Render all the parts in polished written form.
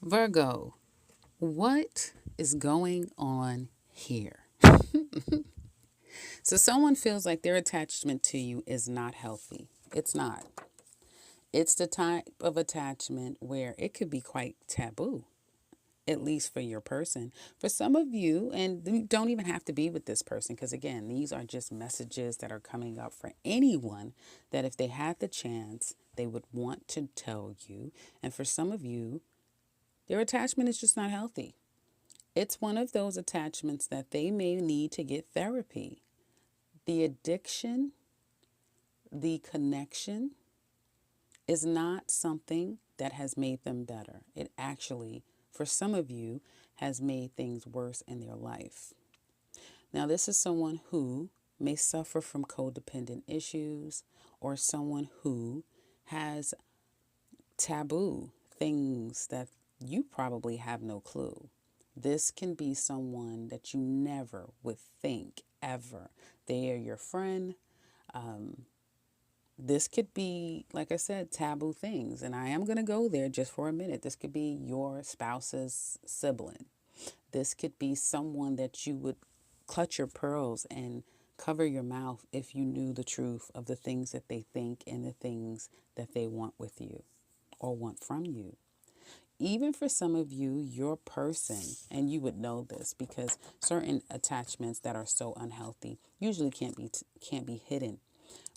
Virgo, what is going on here? So, someone feels like their attachment to you is not healthy. It's not. It's the type of attachment where it could be quite taboo, at least for your person. For some of you, and you don't even have to be with this person, because again, these are just messages that are coming up for anyone that if they had the chance, they would want to tell you. And for some of you, their attachment is just not healthy. It's one of those attachments that they may need to get therapy. The addiction, the connection is not something that has made them better. It actually, for some of you, has made things worse in their life. Now, this is someone who may suffer from codependent issues or someone who has taboo things that you probably have no clue. This can be someone that you never would think ever. They are your friend. Um, this could be, like I said, taboo things. And I am going to go there just for a minute. This could be your spouse's sibling. This could be someone that you would clutch your pearls and cover your mouth if you knew the truth of the things that they think and the things that they want with you or want from you. Even for some of you, your person, and you would know this because certain attachments that are so unhealthy usually can't be hidden.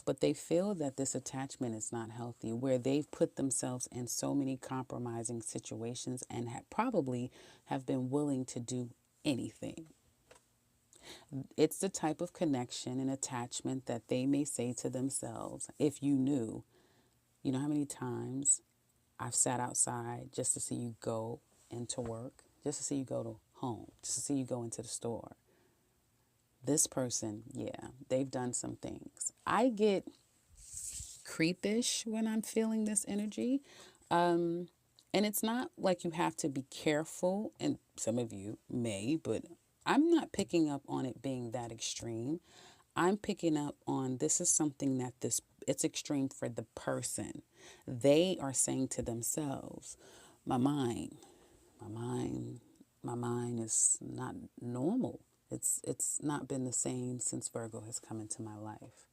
But they feel that this attachment is not healthy, where they've put themselves in so many compromising situations and probably have been willing to do anything. It's the type of connection and attachment that they may say to themselves, if you know how many times I've sat outside just to see you go into work, just to see you go to home, just to see you go into the store. This person, yeah, they've done some things. I get creepish when I'm feeling this energy. And it's not like you have to be careful, and some of you may, but I'm not picking up on it being that extreme. I'm picking up on this is something that it's extreme for the person. They are saying to themselves, my mind, my mind, my mind is not normal. It's not been the same since Virgo has come into my life.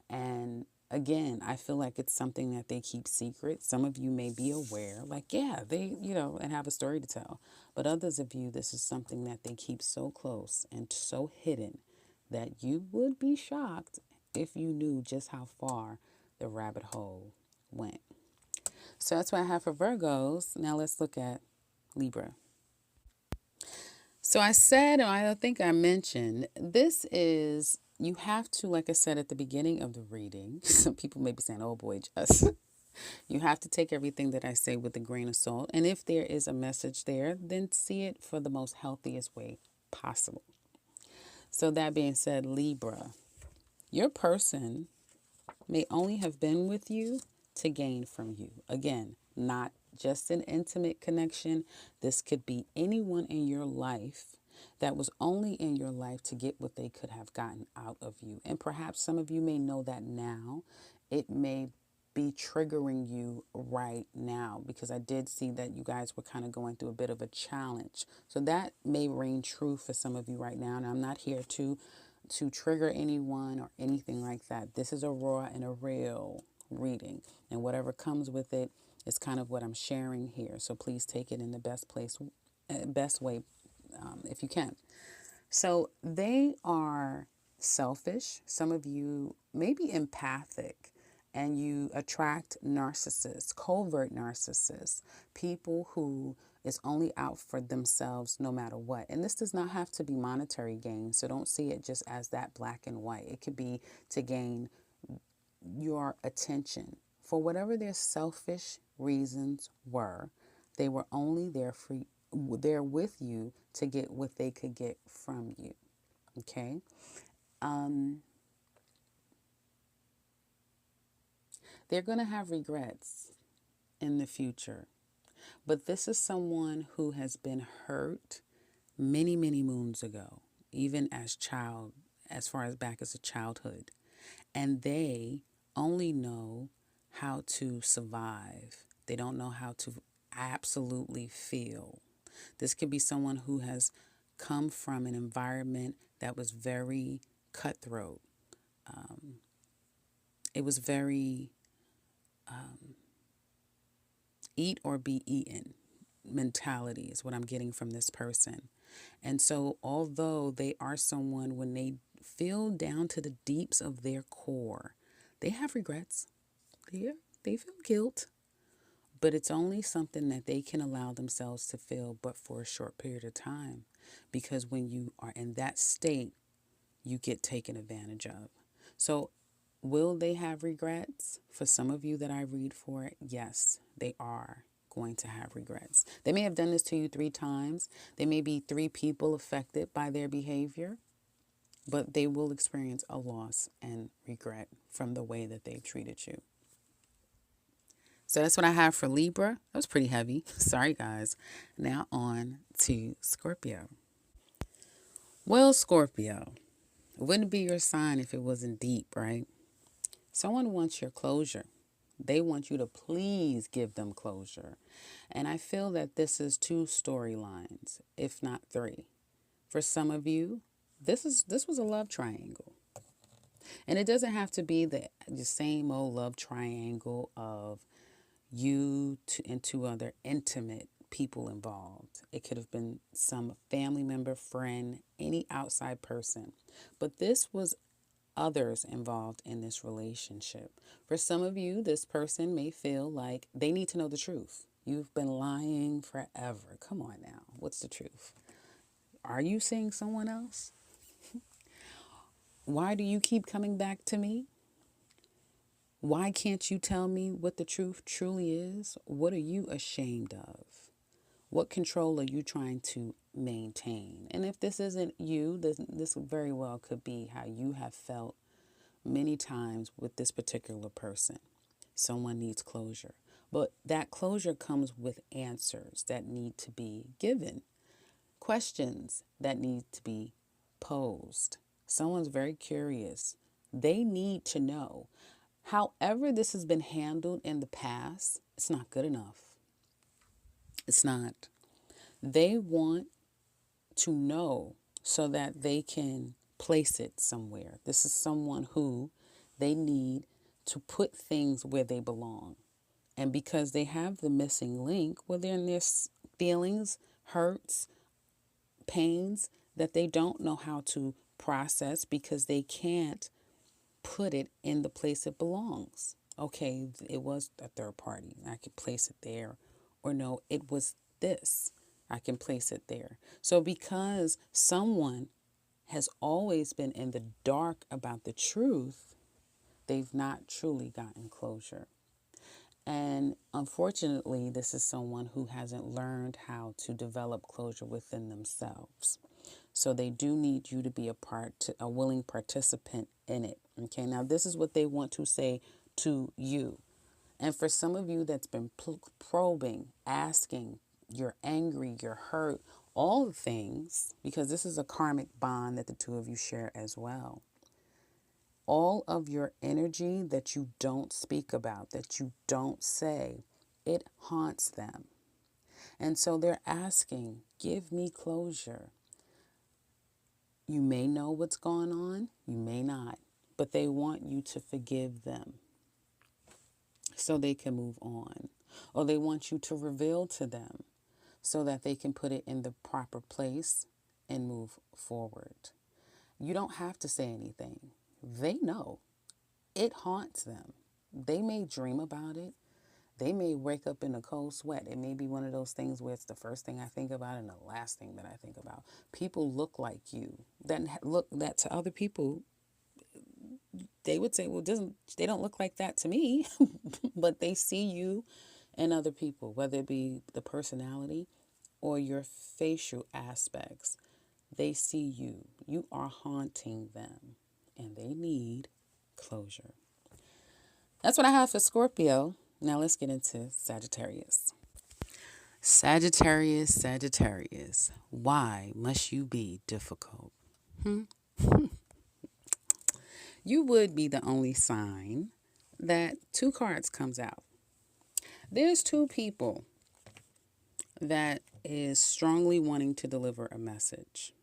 And again, I feel like it's something that they keep secret. Some of you may be aware, like, yeah, they, and have a story to tell. But others of you, this is something that they keep so close and so hidden that you would be shocked if you knew just how far the rabbit hole went. So that's what I have for Virgos. Now let's look at Libra. So I said, and I think I mentioned, this is, you have to, like I said at the beginning of the reading, some people may be saying, oh boy, Jess. You have to take everything that I say with a grain of salt. And if there is a message there, then see it for the most healthiest way possible. So that being said, Libra, your person may only have been with you to gain from you. Again, not just an intimate connection. This could be anyone in your life that was only in your life to get what they could have gotten out of you. And perhaps some of you may know that now. It may be triggering you right now because I did see that you guys were kind of going through a bit of a challenge. So that may ring true for some of you right now. And I'm not here to trigger anyone or anything like that. This is a raw and a real reading, and whatever comes with it is kind of what I'm sharing here. So please take it in the best way, if you can. So they are selfish. Some of you may be empathic and you attract narcissists, covert narcissists, people who is only out for themselves no matter what. And this does not have to be monetary gain. So don't see it just as that black and white. It could be to gain your attention. For whatever their selfish reasons were, they were only there with you to get what they could get from you. Okay? Um, they're going to have regrets in the future. But this is someone who has been hurt many, many moons ago, even as far as back as a childhood. And they only know how to survive. They don't know how to absolutely feel. This could be someone who has come from an environment that was very cutthroat. It was very eat or be eaten mentality is what I'm getting from this person. And so, although they are someone, when they feel down to the deeps of their core, they have regrets. Yeah, they feel guilt, but it's only something that they can allow themselves to feel, but for a short period of time. Because when you are in that state, you get taken advantage of. So, will they have regrets? For some of you that I read for, yes, they are going to have regrets. They may have done this to you 3 times. There may be 3 people affected by their behavior, but they will experience a loss and regret from the way that they've treated you. So that's what I have for Libra. That was pretty heavy. Sorry, guys. Now on to Scorpio. Well, Scorpio, it wouldn't be your sign if it wasn't deep, right? Someone wants your closure. They want you to please give them closure. And I feel that this is 2 storylines, if not 3. For some of you, this was a love triangle. And it doesn't have to be the same old love triangle of and 2 other intimate people involved. It could have been some family member, friend, any outside person. But this was others involved in this relationship. For some of you, this person may feel like they need to know the truth. You've been lying forever. Come on now. What's the truth? Are you seeing someone else? Why do you keep coming back to me? Why can't you tell me what the truth truly is? What are you ashamed of? What control are you trying to maintain? And if this isn't you, this very well could be how you have felt many times with this particular person. Someone needs closure. But that closure comes with answers that need to be given, questions that need to be posed. Someone's very curious. They need to know. However this has been handled in the past, it's not good enough. It's not. They want to know so that they can place it somewhere. This is someone who they need to put things where they belong. And because they have the missing link, well, they're in their feelings, hurts, pains that they don't know how to process because they can't put it in the place it belongs. Okay, it was a third party. I could place it there. Or no, it was this. I can place it there. So because someone has always been in the dark about the truth, they've not truly gotten closure. And unfortunately, this is someone who hasn't learned how to develop closure within themselves. So they do need you to be a willing participant in it. Okay, now this is what they want to say to you. And for some of you that's been probing, asking, you're angry, you're hurt, all the things, because this is a karmic bond that the 2 of you share as well. All of your energy that you don't speak about, that you don't say, it haunts them. And so they're asking, give me closure. You may know what's going on, you may not, but they want you to forgive them so they can move on. Or they want you to reveal to them so that they can put it in the proper place and move forward. You don't have to say anything. They know. It haunts them. They may dream about it. They may wake up in a cold sweat. It may be one of those things where it's the first thing I think about and the last thing that I think about. People look like you. That to other people, they would say, well, they don't look like that to me. But they see you and other people, whether it be the personality or your facial aspects. They see you. You are haunting them and they need closure. That's what I have for Scorpio. Now let's get into Sagittarius. Sagittarius. Why must you be difficult? You would be the only sign that 2 cards comes out. There's 2 people that is strongly wanting to deliver a message.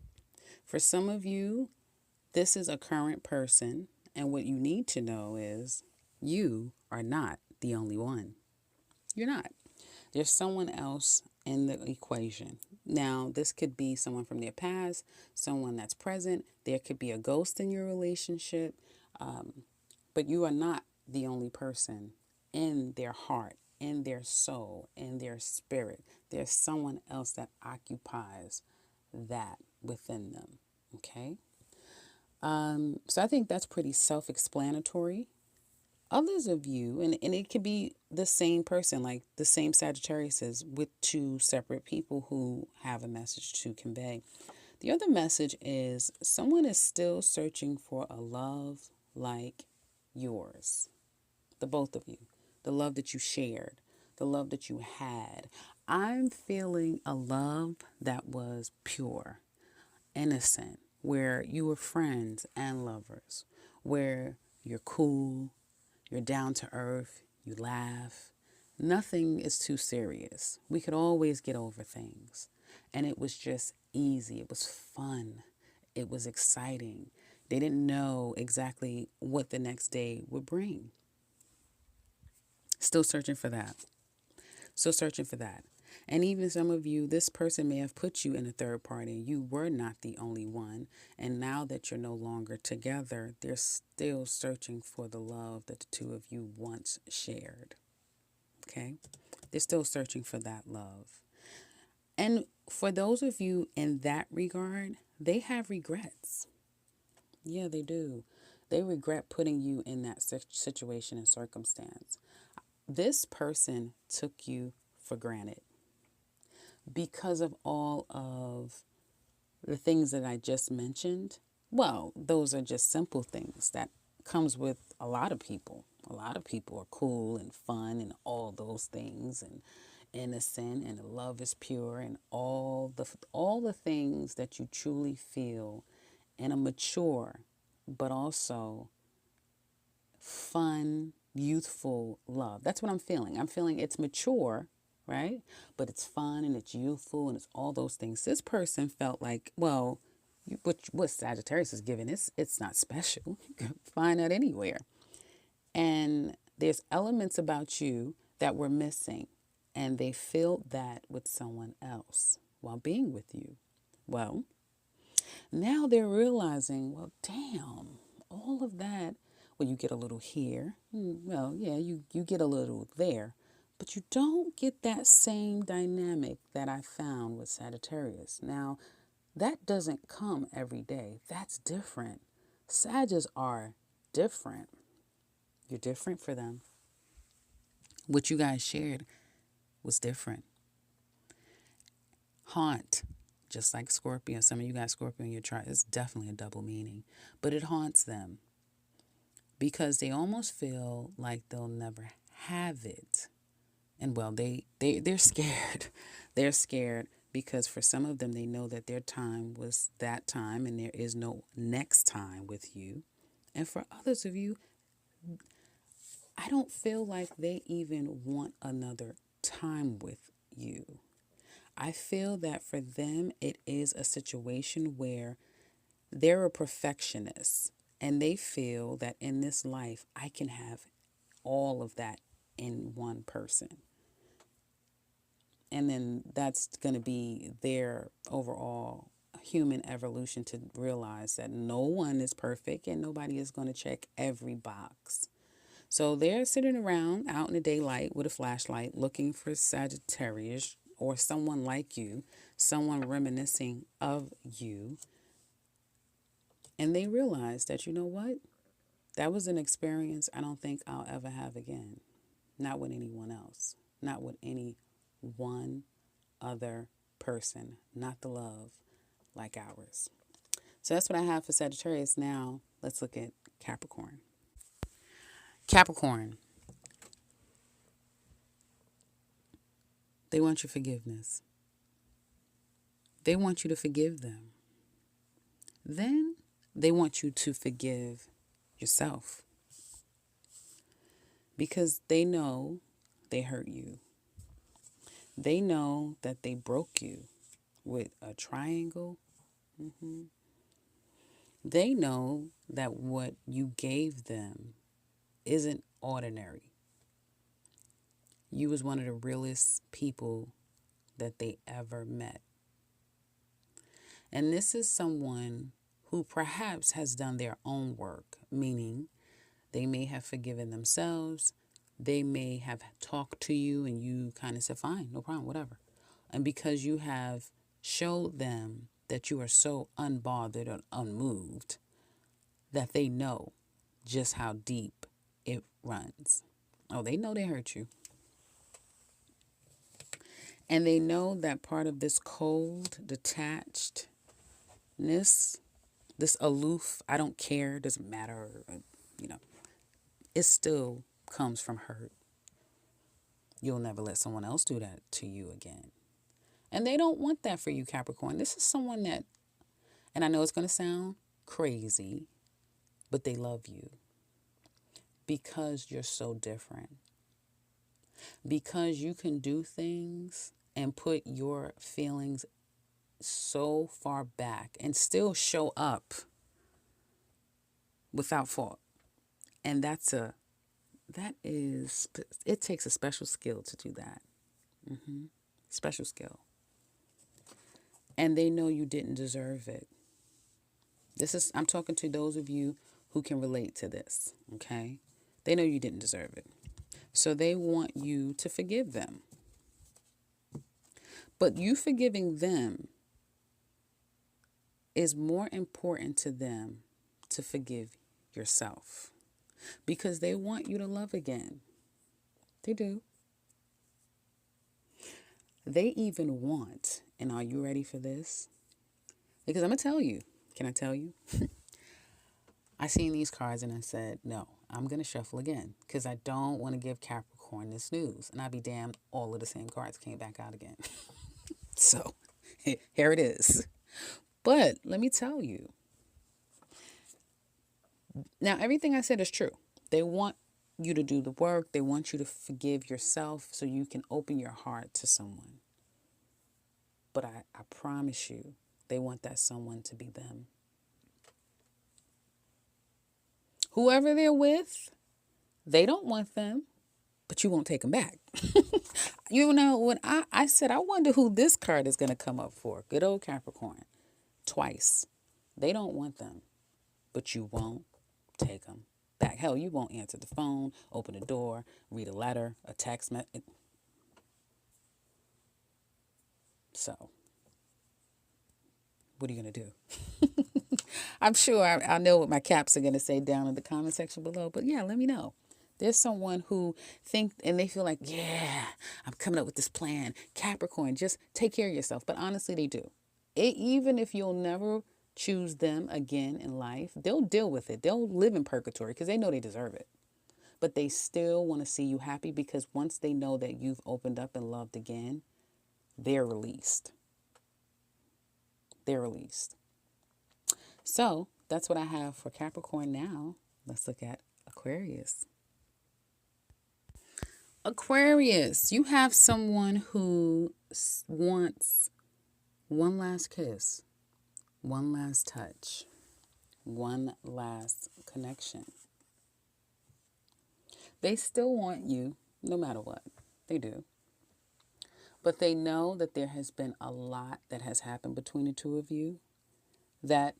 For some of you, this is a current person, and what you need to know is you are not the only one. You're not. There's someone else in the equation. Now, this could be someone from their past, someone that's present. There could be a ghost in your relationship, but you are not the only person in their heart, in their soul, in their spirit. There's someone else that occupies that within them. Okay? So I think that's pretty self-explanatory. Others of you, and it could be the same person, like the same Sagittarius is, with two separate people who have a message to convey. The other message is someone is still searching for a love like yours. The both of you. The love that you shared. The love that you had. I'm feeling a love that was pure, innocent, where you were friends and lovers, where you're cool, you're down to earth, you laugh. Nothing is too serious. We could always get over things. And it was just easy. It was fun. It was exciting. They didn't know exactly what the next day would bring. Still searching for that. Still searching for that. And even some of you, this person may have put you in a third party. You were not the only one. And now that you're no longer together, they're still searching for the love that the two of you once shared. Okay? They're still searching for that love. And for those of you in that regard, they have regrets. Yeah, they do. They regret putting you in that situation and circumstance. This person took you for granted because of all of the things that I just mentioned. Well, those are just simple things that comes with a lot of people. A lot of people are cool and fun and all those things and innocent and love is pure and all the things that you truly feel in a mature but also fun, youthful love. That's what I'm feeling. I'm feeling it's mature, right? But it's fun and it's youthful and it's all those things. This person felt like, well, what Sagittarius is giving, it's not special. You can find that anywhere. And there's elements about you that were missing, and they filled that with someone else while being with you. Well, now they're realizing, well, damn, all of that. Well, you get a little here. Well, yeah, you get a little there. But you don't get that same dynamic that I found with Sagittarius. Now, that doesn't come every day. That's different. Sagittarius are different. You're different for them. What you guys shared was different. Haunt, just like Scorpio. Some of you got Scorpio in your chart. It's definitely a double meaning. But it haunts them because they almost feel like they'll never have it. And well, they're scared. They're scared because for some of them, they know that their time was that time and there is no next time with you. And for others of you, I don't feel like they even want another time with you. I feel that for them, it is a situation where they're a perfectionist and they feel that in this life, I can have all of that in one person. And then that's going to be their overall human evolution to realize that no one is perfect and nobody is going to check every box. So they're sitting around out in the daylight with a flashlight looking for Sagittarius or someone like you, someone reminiscing of you. And they realize that, you know what? That was an experience I don't think I'll ever have again. Not with anyone else. Not with any one other person. Not the love like ours. So that's what I have for Sagittarius. Now let's look at Capricorn. Capricorn. They want your forgiveness. They want you to forgive them. Then they want you to forgive yourself. Because they know they hurt you. They know that they broke you with a triangle. They know that what you gave them isn't ordinary. You was one of the realest people that they ever met. And this is someone who perhaps has done their own work, meaning they may have forgiven themselves. They may have talked to you and you kind of said, fine, no problem, whatever. And because you have showed them that you are so unbothered or unmoved, that they know just how deep it runs. Oh, they know they hurt you. And they know that part of this cold, detachedness, this aloof, I don't care, doesn't matter, you know, it still comes from hurt. You'll never let someone else do that to you again. And they don't want that for you, Capricorn. This is someone that, and I know it's going to sound crazy, but they love you because you're so different. Because you can do things and put your feelings so far back and still show up without fault. And it takes a special skill to do that. Special skill. And they know you didn't deserve it. I'm talking to those of you who can relate to this, okay? They know you didn't deserve it. So they want you to forgive them. But you forgiving them is more important to them to forgive yourself. Because they want you to love again. They do. They even want, and are you ready for this? Because I'm going to tell you. Can I tell you? I seen these cards and I said, no, I'm going to shuffle again. Because I don't want to give Capricorn this news. And I'd be damned, all of the same cards came back out again. So, here it is. But let me tell you. Now, everything I said is true. They want you to do the work. They want you to forgive yourself so you can open your heart to someone. But I promise you, they want that someone to be them. Whoever they're with, they don't want them, but you won't take them back. You know, when I said, I wonder who this card is going to come up for. Good old Capricorn. Twice. They don't want them, but you won't take them back. Hell, you won't answer the phone, open the door, read a letter, a text message. So, what are you going to do? I'm sure I know what my caps are going to say down in the comment section below. But yeah, let me know. There's someone who think and they feel like, yeah, I'm coming up with this plan. Capricorn, just take care of yourself. But honestly, they do. Even if you'll never choose them again in life, they'll deal with it. They'll live in purgatory because they know they deserve it. But they still want to see you happy because once they know that you've opened up and loved again, they're released. They're released. So that's what I have for Capricorn now. Let's look at Aquarius. Aquarius, you have someone who wants one last kiss, one last touch, one last connection. They still want you no matter what. They do. But they know that there has been a lot that has happened between the two of you that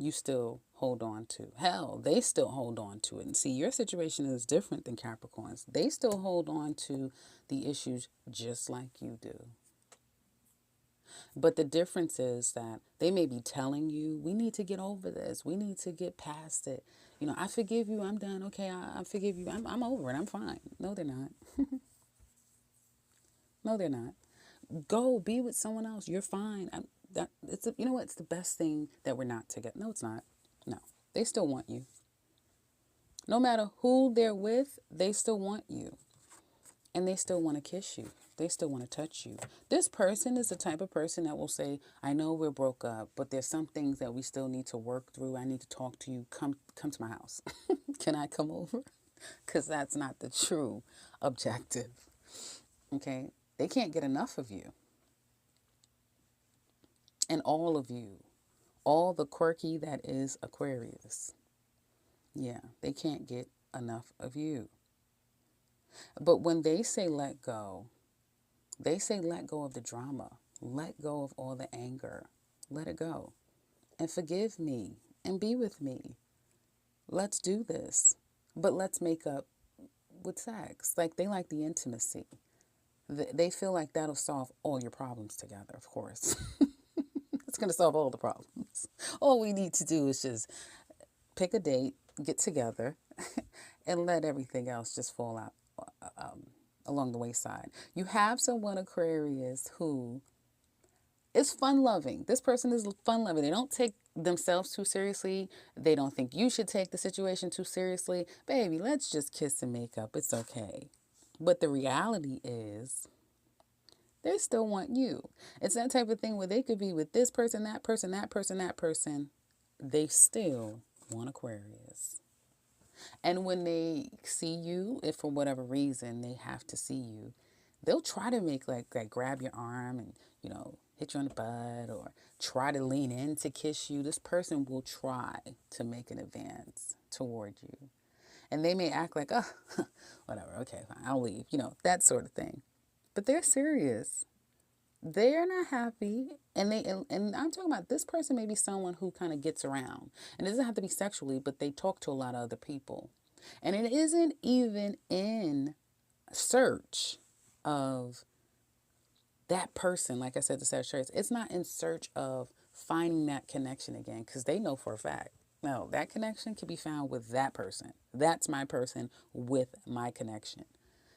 you still hold on to. Hell, they still hold on to it. And see, your situation is different than Capricorn's. They still hold on to the issues just like you do. But the difference is that they may be telling you, we need to get over this. We need to get past it. You know, I forgive you. I'm done. Okay, I forgive you. I'm over it. I'm fine. No, they're not. No, they're not. Go be with someone else. You're fine. You know what? It's the best thing that we're not together. No, it's not. No, they still want you. No matter who they're with, they still want you. And they still want to kiss you. They still want to touch you. This person is the type of person that will say, I know we're broke up, but there's some things that we still need to work through. I need to talk to you. Come to my house. Can I come over? Because that's not the true objective. Okay? They can't get enough of you. And all of you. All the quirky that is Aquarius. Yeah, they can't get enough of you. But when they say let go, they say let go of the drama. Let go of all the anger. Let it go. And forgive me and be with me. Let's do this. But let's make up with sex. Like, they like the intimacy. They feel like that'll solve all your problems together, of course. It's going to solve all the problems. All we need to do is just pick a date, get together, and let everything else just fall out along the wayside. You have someone, Aquarius, who is fun loving. This person is fun loving. They don't take themselves too seriously. They don't think you should take the situation too seriously. Baby, let's just kiss and make up. It's okay. But the reality is, they still want you. It's that type of thing where they could be with this person, that person, that person, that person. They still want Aquarius. And when they see you, if for whatever reason they have to see you, they'll try to make like grab your arm and, hit you on the butt or try to lean in to kiss you. This person will try to make an advance toward you. And they may act like, oh, whatever, okay, fine, I'll leave, that sort of thing. But they're serious. They're not happy. And I'm talking about, this person may be someone who kind of gets around. And it doesn't have to be sexually, but they talk to a lot of other people. And it isn't even in search of that person, like I said, the Sagittarius. It's not in search of finding that connection again, because they know for a fact, no, that connection can be found with that person. That's my person with my connection.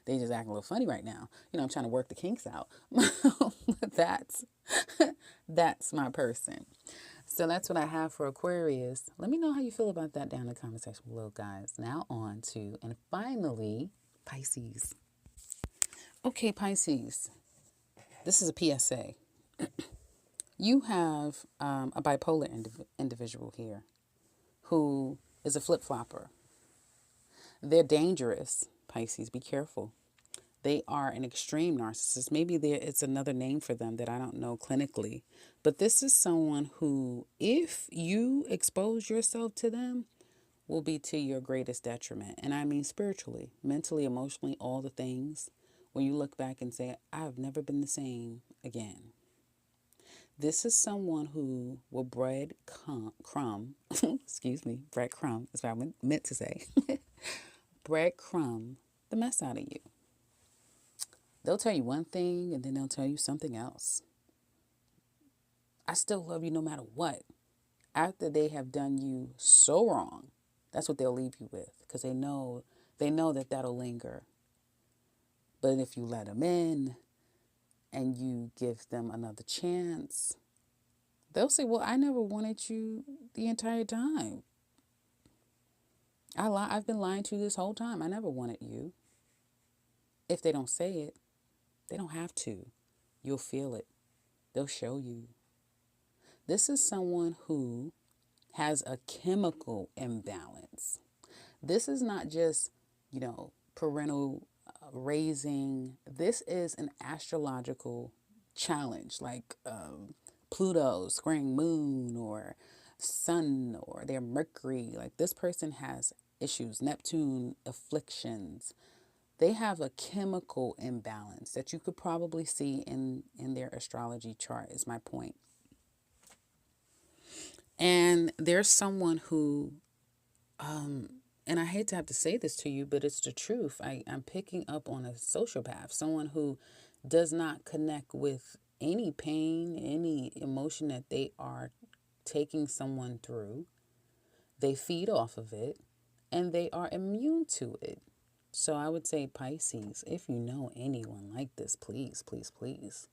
They just acting a little funny right now. I'm trying to work the kinks out. That's my person. So that's what I have for Aquarius. Let me know how you feel about that down in the comment section below, guys. Now on to, and finally, Pisces. Okay, Pisces. This is a PSA. You have a bipolar individual here who is a flip-flopper. They're dangerous, Pisces. Be careful. They are an extreme narcissist. Maybe it's another name for them that I don't know clinically. But this is someone who, if you expose yourself to them, will be to your greatest detriment. And I mean spiritually, mentally, emotionally, all the things. When you look back and say, I've never been the same again. This is someone who will breadcrumb is what I meant to say. Breadcrumb the mess out of you. They'll tell you one thing and then they'll tell you something else. I still love you no matter what. After they have done you so wrong, that's what they'll leave you with, because they know that that'll linger. But if you let them in and you give them another chance, they'll say, well, I never wanted you the entire time. I've been lying to you this whole time. I never wanted you. If they don't say it, they don't have to. You'll feel it. They'll show you. This is someone who has a chemical imbalance. This is not just, parental raising. This is an astrological challenge, like Pluto squaring Moon or Sun or their Mercury. Like, this person has issues, Neptune afflictions. They have a chemical imbalance that you could probably see in their astrology chart, is my point. And there's someone who, and I hate to have to say this to you, but it's the truth. I'm picking up on a sociopath, someone who does not connect with any pain, any emotion that they are taking someone through. They feed off of it and they are immune to it. So I would say, Pisces, if you know anyone like this, please, please, please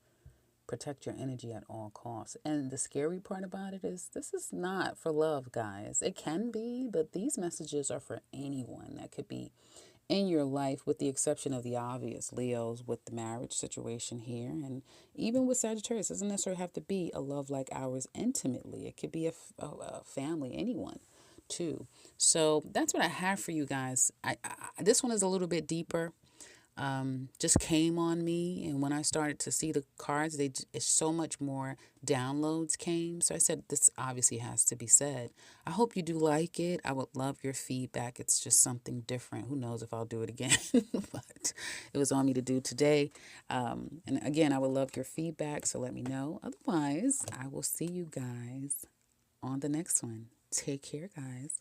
protect your energy at all costs. And the scary part about it is, this is not for love, guys. It can be, but these messages are for anyone that could be in your life, with the exception of the obvious Leos with the marriage situation here. And even with Sagittarius, it doesn't necessarily have to be a love like ours intimately. It could be a family, anyone too. So that's what I have for you guys. This one is a little bit deeper. just came on me. And when I started to see the cards, it's so much more downloads came. So I said, this obviously has to be said. I hope you do like it. I would love your feedback. It's just something different. Who knows if I'll do it again, but it was on me to do today. And again, I would love your feedback. So let me know. Otherwise, I will see you guys on the next one. Take care, guys.